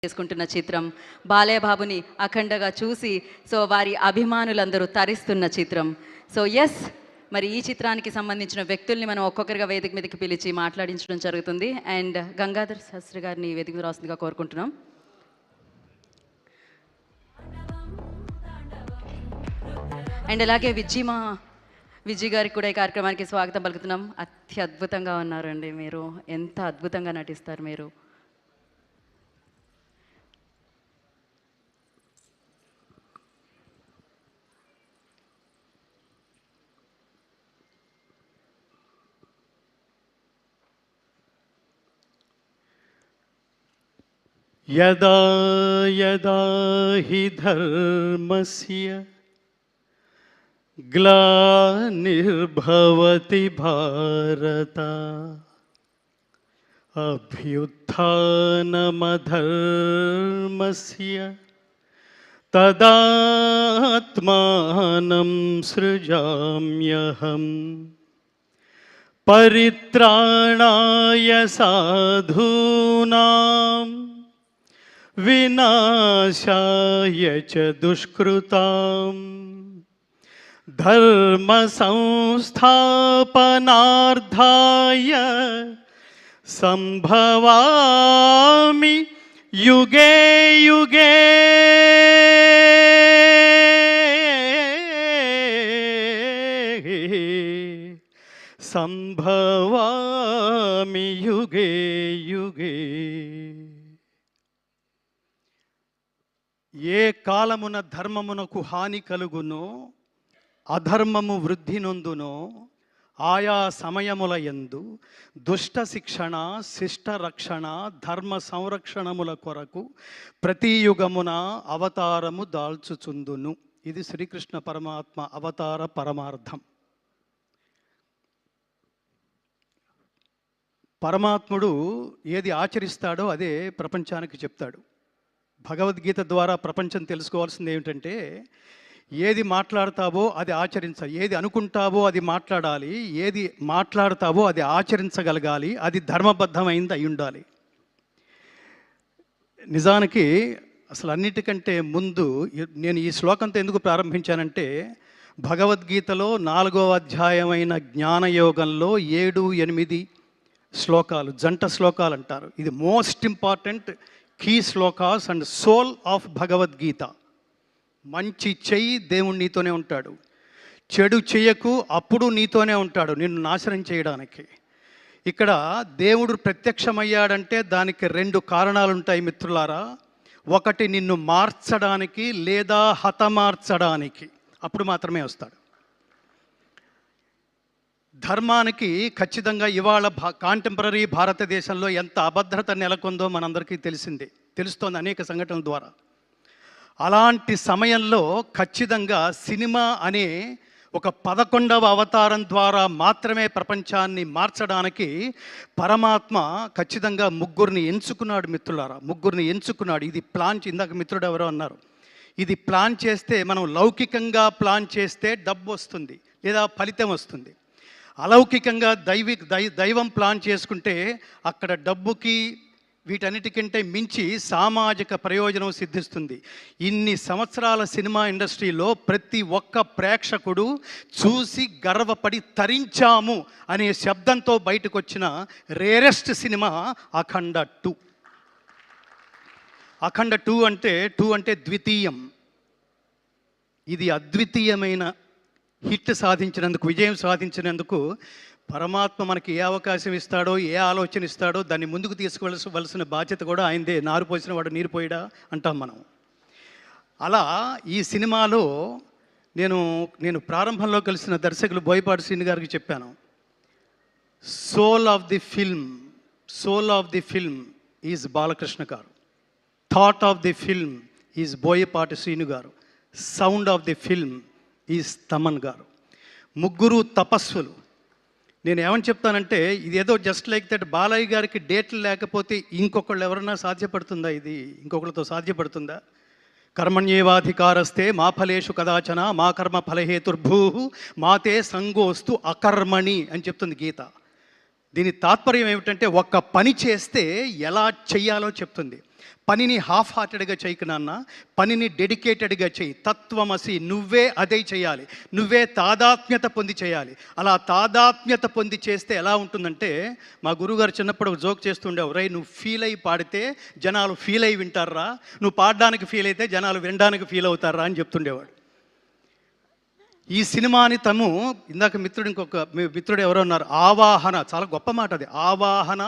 చేసుకుంటున్న చిత్రం. బాలయ్య బాబుని అఖండగా చూసి వారి అభిమానులందరూ తరిస్తున్న చిత్రం. ఎస్, మరి ఈ చిత్రానికి సంబంధించిన వ్యక్తుల్ని మనం ఒక్కొక్కరిగా వేదిక మీదకి పిలిచి మాట్లాడించడం జరుగుతుంది. అండ్ గంగాధర్ శాస్త్రి గారిని వేదిక మీద రాస్తుందిగా కోరుకుంటున్నాం. అండ్ అలాగే విజయ్ గారికి కూడా ఈ కార్యక్రమానికి స్వాగతం పలుకుతున్నాం. అత్యద్భుతంగా ఉన్నారండి మీరు, ఎంత అద్భుతంగా నటిస్తారు మీరు. यदा यदा हि धर्मस्य ग्लानिर्भवति भारत अभ्युत्थानमधर्मस्य तदात्मानं सृजाम्यहम् परित्राणाय साधूनां विनाशाय च दुष्कृतां धर्म संस्थापनार्थाय संभवामि युगे युगे संभवामि युगे युगे. ఏ కాలమున ధర్మమునకు హాని కలుగునో అధర్మము వృద్ధి నొందునో ఆయా సమయముల యందు దుష్ట శిక్షణ శిష్ట రక్షణ ధర్మ సంరక్షణముల కొరకు ప్రతి యుగమున అవతారము దాల్చుచుందును. ఇది శ్రీకృష్ణ పరమాత్మ అవతార పరమార్థం. పరమాత్ముడు ఏది ఆచరిస్తాడో అదే ప్రపంచానికి చెప్తాడు. భగవద్గీత ద్వారా ప్రపంచం తెలుసుకోవాల్సింది ఏమిటంటే, ఏది మాట్లాడతావో అది ఆచరించాలి, ఏది అనుకుంటావో అది మాట్లాడాలి, ఏది మాట్లాడతావో అది ఆచరించగలగాలి, అది ధర్మబద్ధమైంది అయి ఉండాలి. నిజానికి అసలు అన్నిటికంటే ముందు నేను ఈ శ్లోకంతో ఎందుకు ప్రారంభించానంటే, భగవద్గీతలో 4వ అధ్యాయమైన జ్ఞానయోగంలో 7, 8 శ్లోకాలు, జంట శ్లోకాలు అంటారు. ఇది most important key shlokas and soul of Bhagavad Gita. మంచి చెయ్యి, దేవుడు నీతోనే ఉంటాడు. చెడు చెయ్యకు, అప్పుడు నీతోనే ఉంటాడు నిన్ను నాశనం చేయడానికి. ఇక్కడ దేవుడు ప్రత్యక్షమయ్యాడంటే దానికి 2 కారణాలు ఉంటాయి మిత్రులారా. ఒకటి నిన్ను మార్చడానికి లేదా హతమార్చడానికి, అప్పుడు మాత్రమే వస్తాడు. ధర్మానికి ఖచ్చితంగా ఇవాళ కాంటెంపరీ భారతదేశంలో ఎంత అభద్రత నెలకొందో మనందరికీ తెలుస్తోంది అనేక సంఘటనల ద్వారా. అలాంటి సమయంలో ఖచ్చితంగా సినిమా అనే ఒక 11వ అవతారం ద్వారా మాత్రమే ప్రపంచాన్ని మార్చడానికి పరమాత్మ ఖచ్చితంగా 3 ఎంచుకున్నాడు మిత్రులారా. 3 ఎంచుకున్నాడు. ఇది ప్లాన్, ఇందాక మిత్రుడు ఎవరో అన్నారు, ఇది ప్లాన్ చేస్తే, మనం లౌకికంగా ప్లాన్ చేస్తే డబ్బు వస్తుంది లేదా ఫలితం వస్తుంది. అలౌకికంగా దైవం ప్లాన్ చేసుకుంటే అక్కడ డబ్బుకి వీటన్నిటికంటే మించి సామాజిక ప్రయోజనం సిద్ధిస్తుంది. ఇన్ని సంవత్సరాల సినిమా ఇండస్ట్రీలో ప్రతి ఒక్క ప్రేక్షకుడు చూసి గర్వపడి తరించాము అనే శబ్దంతో బయటకు వచ్చిన రేరెస్ట్ సినిమా అఖండ 2. అఖండ 2 అంటే ద్వితీయం. ఇది అద్వితీయమైన హిట్ సాధించినందుకు, విజయం సాధించినందుకు పరమాత్మ మనకి ఏ అవకాశం ఇస్తాడో, ఏ ఆలోచన ఇస్తాడో దాన్ని ముందుకు తీసుకువలసిన బాధ్యత కూడా ఆయనదే. నారు పోసిన వాడు నీరు పోయడా అంటాం మనం. అలా ఈ సినిమాలో నేను ప్రారంభంలో కలిసిన దర్శకులు బోయపాటి శ్రీను గారికి చెప్పాను, soul of the film is Balakrishna garu, thought of the film is Boyapati Srinu garu, sound of the film is Thaman garu. 3 తపస్సులు. నేను ఏమని చెప్తానంటే, ఇదేదో జస్ట్ లైక్ దట్ బాలయ్య గారికి డేట్లు లేకపోతే ఇంకొకళ్ళు ఎవరన్నా సాధ్యపడుతుందా? ఇది ఇంకొకరితో సాధ్యపడుతుందా? కర్మణ్యేవాధికారస్తే మా ఫలేషు కదాచన మా కర్మ ఫలహేతుర్భూ మాతే సంగోస్తు అకర్మణి అని చెప్తుంది గీత. దీని తాత్పర్యం ఏమిటంటే, ఒక్క పని చేస్తే ఎలా చెయ్యాలో చెప్తుంది. పనిని హాఫ్ హార్టెడ్గా చేయకు నాన్న, పనిని డెడికేటెడ్గా చేయి. తత్వమసి, నువ్వే అదే చేయాలి, నువ్వే తాదాత్మ్యత పొంది చేయాలి. అలా తాదాత్మ్యత పొంది చేస్తే ఎలా ఉంటుందంటే, మా గురువుగారు చిన్నప్పుడు ఒక జోక్ చేస్తుండేవారు, రై నువ్వు ఫీల్ అయ్యి పాడితే జనాలు ఫీల్ అయ్యి వింటారా, నువ్వు పాడడానికి ఫీల్ అయితే జనాలు వినడానికి ఫీల్ అవుతారా అని చెప్తుండేవాడు. ఈ సినిమాని ఇందాక ఇంకొక మిత్రుడు ఎవరో ఉన్నారు, ఆవాహన, చాలా గొప్ప మాట అది. ఆవాహన,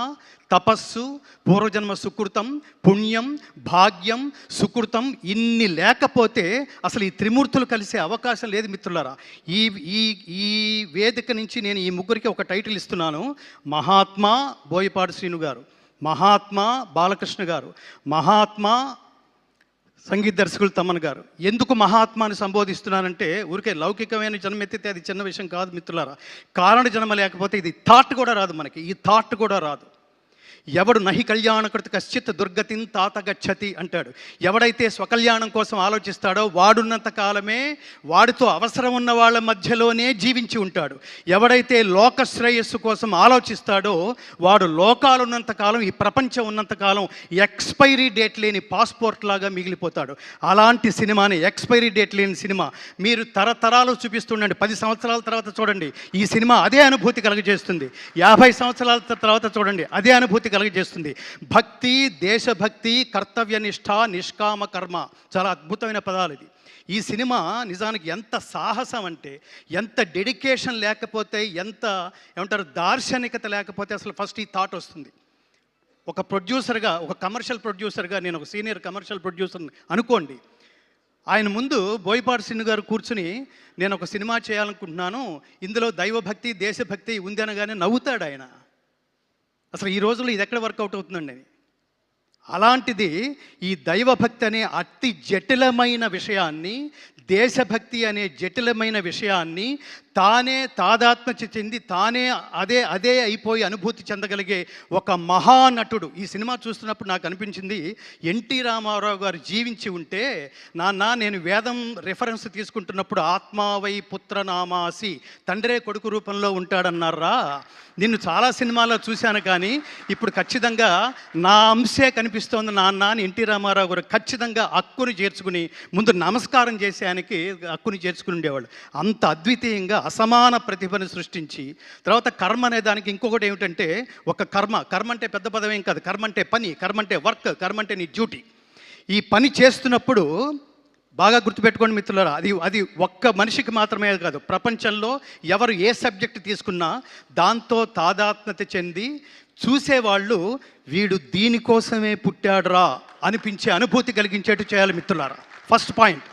తపస్సు, పూర్వజన్మ సుకృతం, పుణ్యం, భాగ్యం, సుకృతం, ఇన్ని లేకపోతే అసలు ఈ త్రిమూర్తులు కలిసే అవకాశం లేదు మిత్రులారా. ఈ ఈ ఈ వేదిక నుంచి నేను ఈ ముగ్గురికి ఒక టైటిల్ ఇస్తున్నాను. మహాత్మా బోయపాటి శ్రీను గారు, మహాత్మా బాలకృష్ణ గారు, మహాత్మా సంగీత దర్శకులు తమ్మన్ గారు. ఎందుకు మహాత్మాని సంబోధిస్తున్నానంటే, ఊరికే లౌకికమైన జన్మ ఎత్తితే అది చిన్న విషయం కాదు మిత్రులారా. కారణ జన్మ లేకపోతే ఇది థాట్ కూడా రాదు, మనకి ఈ థాట్ కూడా రాదు. ఎవడు నహి కళ్యాణకృత కశ్చిత్ దుర్గతిని తాత గచ్చతి అంటాడు. ఎవడైతే స్వకల్యాణం కోసం ఆలోచిస్తాడో వాడున్నంత కాలమే వాడితో అవసరం ఉన్న వాళ్ళ మధ్యలోనే జీవించి ఉంటాడు. ఎవడైతే లోక శ్రేయస్సు కోసం ఆలోచిస్తాడో వాడు లోకాలు ఉన్నంత కాలం, ఈ ప్రపంచం ఉన్నంత కాలం ఎక్స్పైరీ డేట్ లేని పాస్పోర్ట్ లాగా మిగిలిపోతాడు. అలాంటి సినిమాని, ఎక్స్పైరీ డేట్ లేని సినిమా మీరు తరతరాలు చూపిస్తుండండి, 10 సంవత్సరాల తర్వాత చూడండి, ఈ సినిమా అదే అనుభూతి కలుగజేస్తుంది. 50 సంవత్సరాల తర్వాత చూడండి, అదే అనుభూతి కలుగజేస్తుంది. భక్తి, దేశభక్తి, కర్తవ్యనిష్ట, నిష్కామ కర్మ, చాలా అద్భుతమైన పదాలు ఇది. ఈ సినిమా నిజానికి ఎంత సాహసం అంటే, ఎంత డెడికేషన్ లేకపోతే, ఎంత ఏమంటారు దార్శనికత లేకపోతే అసలు ఫస్ట్ ఈ థాట్ వస్తుంది. ఒక ప్రొడ్యూసర్గా, ఒక కమర్షియల్ ప్రొడ్యూసర్గా, నేను ఒక సీనియర్ కమర్షియల్ ప్రొడ్యూసర్ అనుకోండి, ఆయన ముందు బోయపాటి శ్రీను గారు కూర్చుని నేను ఒక సినిమా చేయాలనుకుంటున్నాను, ఇందులో దైవభక్తి, దేశభక్తి ఉంది అనగానే నవ్వుతాడు ఆయన. అసలు ఈ రోజుల్లో ఇది ఎక్కడ వర్కౌట్ అవుతుందండి? అలాంటిది ఈ దైవభక్తి అనే అతి జటిలమైన విషయాన్ని, దేశభక్తి అనే జటిలమైన విషయాన్ని తానే తాదాత్మ్య చెంది తానే అదే అయిపోయి అనుభూతి చెందగలిగే ఒక మహానటుడు. ఈ సినిమా చూస్తున్నప్పుడు నాకు అనిపించింది, ఎన్టీ రామారావు గారు జీవించి ఉంటే, నాన్న నేను వేదం రెఫరెన్స్ తీసుకుంటున్నప్పుడు ఆత్మావై పుత్రనామాసి, తండ్రే కొడుకు రూపంలో ఉంటాడన్నారా, నిన్ను చాలా సినిమాల్లో చూశాను కానీ ఇప్పుడు ఖచ్చితంగా నా అంశే కనిపిస్తోంది నాన్న అని ఎన్టీ రామారావు గారు ఖచ్చితంగా హక్కుని చేర్చుకుని, ముందు నమస్కారం చేసేయానికి హక్కుని చేర్చుకుని ఉండేవాళ్ళు. అంత అద్వితీయంగా అసమాన ప్రతిభను సృష్టించి, తర్వాత కర్మ అనే దానికి ఇంకొకటి ఏమిటంటే, ఒక కర్మ అంటే పెద్ద పదం ఏం కాదు, కర్మ అంటే పని, కర్మ అంటే వర్క్, కర్మ అంటే నీ డ్యూటీ. ఈ పని చేస్తున్నప్పుడు బాగా గుర్తుపెట్టుకోండి మిత్రులారా, అది ఒక్క మనిషికి మాత్రమే కాదు, ప్రపంచంలో ఎవరు ఏ సబ్జెక్ట్ తీసుకున్నా దాంతో తాదాత్మ్యత చెంది చూసేవాళ్ళు వీడు దీనికోసమే పుట్టాడురా అనిపించే అనుభూతి కలిగించేట్టు చేయాలి మిత్రులారా. First point.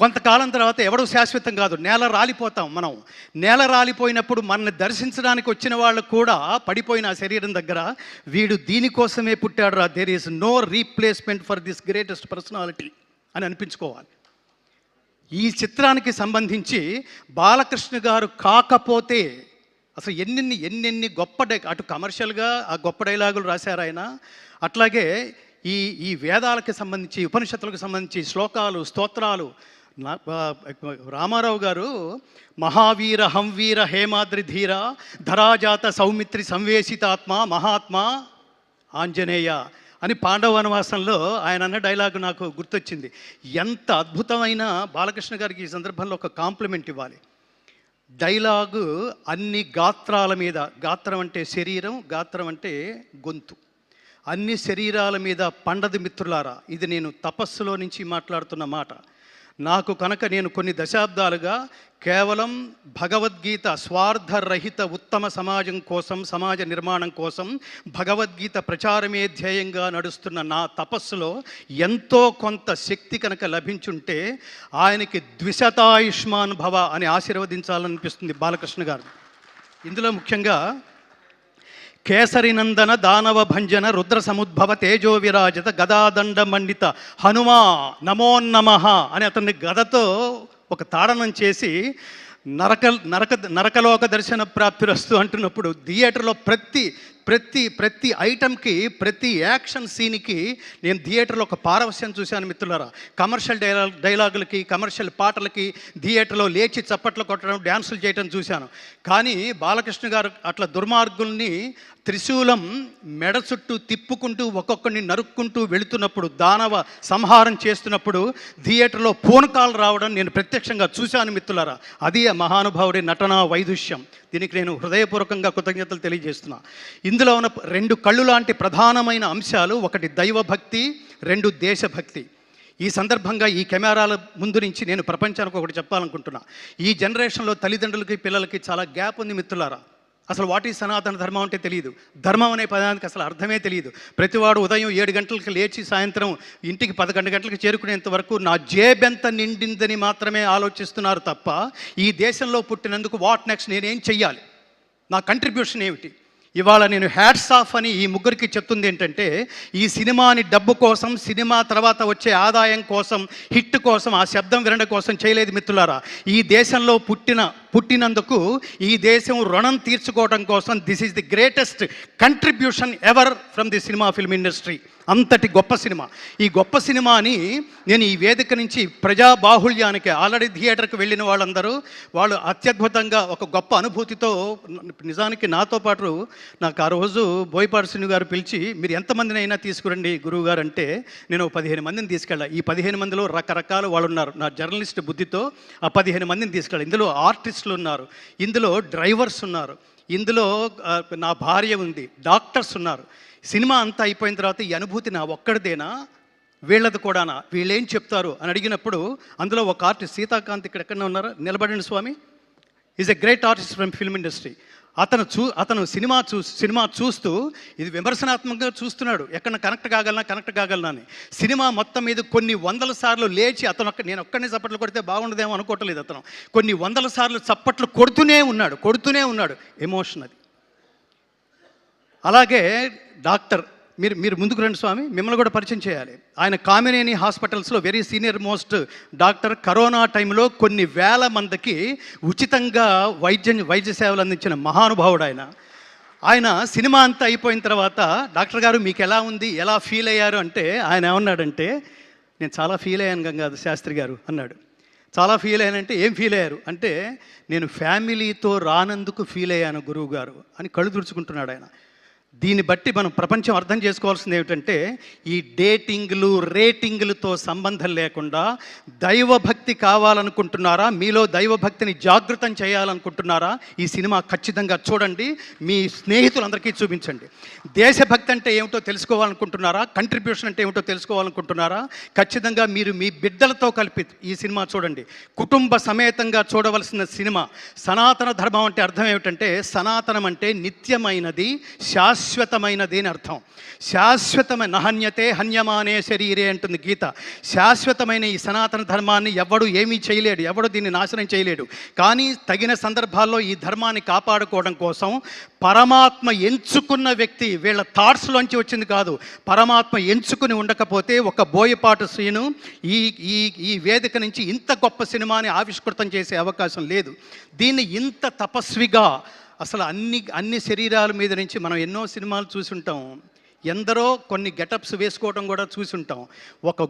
కొంతకాలం తర్వాత ఎవడూ శాశ్వతం కాదు, నేల రాలిపోతాం మనం. నేల రాలిపోయినప్పుడు మనల్ని దర్శించడానికి వచ్చిన వాళ్ళు కూడా పడిపోయిన ఆ శరీరం దగ్గర వీడు దీనికోసమే పుట్టాడురా, there is no replacement for this greatest personality అని అనిపించుకోవాలి. ఈ చిత్రానికి సంబంధించి బాలకృష్ణ గారు కాకపోతే అసలు ఎన్నెన్ని గొప్ప అటు కమర్షియల్గా ఆ గొప్ప డైలాగులు రాశారు ఆయన. అట్లాగే ఈ వేదాలకు సంబంధించి, ఉపనిషత్తులకు సంబంధించి శ్లోకాలు, స్తోత్రాలు. రామారావు గారు మహావీర హంవీర హేమాద్రి ధీర ధరాజాత సౌమిత్రి సంవేశితాత్మ మహాత్మా ఆంజనేయ అని పాండవ వనవాసంలో ఆయన అన్న డైలాగు నాకు గుర్తొచ్చింది. ఎంత అద్భుతమైన, బాలకృష్ణ గారికి ఈ సందర్భంలో ఒక కాంప్లిమెంట్ ఇవ్వాలి. డైలాగు అన్ని గాత్రాల మీద, గాత్రం అంటే శరీరం, గాత్రం అంటే గొంతు, అన్ని శరీరాల మీద పండది మిత్రులారా. ఇది నేను తపస్సులో నుంచి మాట్లాడుతున్న మాట. నాకు కనుక నేను కొన్ని దశాబ్దాలుగా కేవలం భగవద్గీత స్వార్థరహిత ఉత్తమ సమాజం కోసం, సమాజ నిర్మాణం కోసం భగవద్గీత ప్రచారమే ధ్యేయంగా నడుస్తున్న నా తపస్సులో ఎంతో కొంత శక్తి కనుక లభించుంటే ఆయనకి ద్విశతాయుష్మాన్ భవ అని ఆశీర్వదించాలనిపిస్తుంది బాలకృష్ణ గారు. ఇందులో ముఖ్యంగా కేసరినందన దానవ భంజన రుద్ర సముద్భవ తేజో విరాజత గదాదండ మండిత హనుమా నమోన్నమః అని అతన్ని గదతో ఒక తాడనం చేసి నరకలోక దర్శన ప్రాప్తిరస్తు అంటున్నప్పుడు థియేటర్లో ప్రతి ఐటమ్కి, ప్రతి యాక్షన్ సీన్కి నేను థియేటర్లో ఒక పారవస్యం చూశాను మిత్రులారా. కమర్షియల్ డైలాగులకి, కమర్షియల్ పాటలకి థియేటర్లో లేచి చప్పట్లు కొట్టడం, డ్యాన్సులు చేయడం చూశాను. కానీ బాలకృష్ణ గారు అట్లా దుర్మార్గుల్ని త్రిశూలం మెడ చుట్టూ తిప్పుకుంటూ ఒక్కొక్కడిని నరుక్కుంటూ వెళుతున్నప్పుడు, దానవ సంహారం చేస్తున్నప్పుడు థియేటర్లో పూనకాలు రావడం నేను ప్రత్యక్షంగా చూశాను మిత్రులారా. అది ఆ మహానుభావుడి నటనా వైదుష్యం. దీనికి నేను హృదయపూర్వకంగా కృతజ్ఞతలు తెలియజేస్తున్నా. ఇందులో ఉన్న 2 కళ్ళు లాంటి ప్రధానమైన అంశాలు, ఒకటి దైవభక్తి, 2 దేశభక్తి. ఈ సందర్భంగా ఈ కెమెరాల ముందు నుంచి నేను ప్రపంచానికి ఒకటి చెప్పాలనుకుంటున్నా. ఈ జనరేషన్లో తల్లిదండ్రులకి పిల్లలకి చాలా గ్యాప్ ఉంది మిత్రులారా. అసలు వాట్ ఈ సనాతన ధర్మం అంటే తెలియదు. ధర్మం అనే పదానికి అసలు అర్థమే తెలియదు. ప్రతివాడు ఉదయం 7 గంటలకు లేచి సాయంత్రం ఇంటికి 11 గంటలకు చేరుకునేంత వరకు నా జేబెంత నిండిందని మాత్రమే ఆలోచిస్తున్నారు తప్ప, ఈ దేశంలో పుట్టినందుకు వాట్ నెక్స్ట్, నేనేం చెయ్యాలి, నా కంట్రిబ్యూషన్ ఏమిటి. ఇవాళ నేను హ్యాట్స్ ఆఫ్ అని ఈ ముగ్గురికి చెప్తుంది ఏంటంటే, ఈ సినిమాని డబ్బు కోసం, సినిమా తర్వాత వచ్చే ఆదాయం కోసం, హిట్ కోసం, ఆ శబ్దం వినడం కోసం చేయలేదు మిత్రులారా. ఈ దేశంలో పుట్టినందుకు ఈ దేశం రుణం తీర్చుకోవడం కోసం this is the greatest contribution ever from the cinema film industry. అంతటి గొప్ప సినిమా. ఈ గొప్ప సినిమాని నేను ఈ వేదిక నుంచి ప్రజాబాహుళ్యానికి, ఆల్రెడీ థియేటర్కి వెళ్ళిన వాళ్ళందరూ వాళ్ళు అత్యద్భుతంగా ఒక గొప్ప అనుభూతితో, నిజానికి నాతో పాటు నాకు ఆ రోజు బోయపాటి శ్రీను గారు పిలిచి, మీరు ఎంతమందిని అయినా తీసుకురండి గురువు గారు అంటే, నేను 15 మందిని తీసుకెళ్ళా. ఈ 15 మందిలో రకరకాల వాళ్ళు ఉన్నారు. నా జర్నలిస్ట్ బుద్ధితో ఆ 15 మందిని తీసుకెళ్ళా. ఇందులో ఆర్టిస్టులు ఉన్నారు, ఇందులో డ్రైవర్స్ ఉన్నారు, ఇందులో నా భార్య ఉంది, డాక్టర్స్ ఉన్నారు. సినిమా అంతా అయిపోయిన తర్వాత ఈ అనుభూతి నా ఒక్కడిదేనా, వీళ్ళది కూడానా, వీళ్ళేం చెప్తారు అని అడిగినప్పుడు, అందులో ఒక ఆర్టిస్ట్ సీతాకాంత్ ఇక్కడ ఎక్కడ ఉన్నారా, నిలబడిన Swamy, is a great artist from film industry. అతను సినిమా చూస్తూ ఇది విమర్శనాత్మకంగా చూస్తున్నాడు, ఎక్కడ కనెక్ట్ కాగలనా అని. సినిమా మొత్తం మీద కొన్ని 100 సార్లు లేచి, నేను ఒక్కడిని చప్పట్లు కొడితే బాగుండదేమో అనుకోవట్లేదు. అతను కొన్ని 100 సార్లు చప్పట్లు కొడుతూనే ఉన్నాడు. ఎమోషన్ అది. అలాగే డాక్టర్, మీరు ముందుకు రండి స్వామి, మిమ్మల్ని కూడా పరిచయం చేయాలి. ఆయన కామినేని హాస్పిటల్స్లో very senior most doctor. Corona టైంలో కొన్ని వేల మందికి ఉచితంగా వైద్య సేవలు అందించిన మహానుభావుడు ఆయన సినిమా అంతా అయిపోయిన తర్వాత, డాక్టర్ గారు మీకు ఎలా ఉంది, ఎలా ఫీల్ అయ్యారు అంటే, ఆయన ఏమన్నాడంటే, నేను చాలా ఫీల్ అయ్యాను గంగాధర్ శాస్త్రి గారు అన్నాడు. చాలా ఫీల్ అయ్యానంటే, ఏం ఫీల్ అయ్యారు అంటే, నేను ఫ్యామిలీతో రానందుకు ఫీల్ అయ్యాను గురువు గారు అని కళ్ళు తుడుచుకుంటున్నాడు ఆయన. దీన్ని బట్టి మనం ప్రపంచం అర్థం చేసుకోవాల్సింది ఏమిటంటే, ఈ డేటింగ్లు రేటింగ్లతో సంబంధం లేకుండా దైవభక్తి కావాలనుకుంటున్నారా, మీలో దైవభక్తిని జాగృతం చేయాలనుకుంటున్నారా, ఈ సినిమా ఖచ్చితంగా చూడండి, మీ స్నేహితులందరికీ చూపించండి. దేశభక్తి అంటే ఏమిటో తెలుసుకోవాలనుకుంటున్నారా, కంట్రిబ్యూషన్ అంటే ఏమిటో తెలుసుకోవాలనుకుంటున్నారా, ఖచ్చితంగా మీరు మీ బిడ్డలతో కలిపి ఈ సినిమా చూడండి. కుటుంబ సమేతంగా చూడవలసిన సినిమా. సనాతన ధర్మం అంటే అర్థం ఏమిటంటే, సనాతనం అంటే నిత్యమైనది, శాశ్వతమైనది అని అర్థం. శాశ్వతమైన నహన్యతే హన్యమానే శరీరే అంటుంది గీత. శాశ్వతమైన ఈ సనాతన ధర్మాన్ని ఎవడు ఏమీ చేయలేడు, ఎవడు దీన్ని నాశనం చేయలేడు. కానీ తగిన సందర్భాల్లో ఈ ధర్మాన్ని కాపాడుకోవడం కోసం పరమాత్మ ఎంచుకున్న వ్యక్తి, వీళ్ళ థాట్స్లోంచి వచ్చింది కాదు, పరమాత్మ ఎంచుకుని ఉండకపోతే ఒక బోయపాటి శ్రీను ఈ వేదిక నుంచి ఇంత గొప్ప సినిమాని ఆవిష్కృతం చేసే అవకాశం లేదు. దీన్ని ఇంత తపస్విగా, అసలు అన్ని శరీరాల మీద నుంచి మనం ఎన్నో సినిమాలు చూసుంటాం, ఎందరో కొన్ని గెటప్స్ వేసుకోవడం కూడా చూసుంటాం. ఒక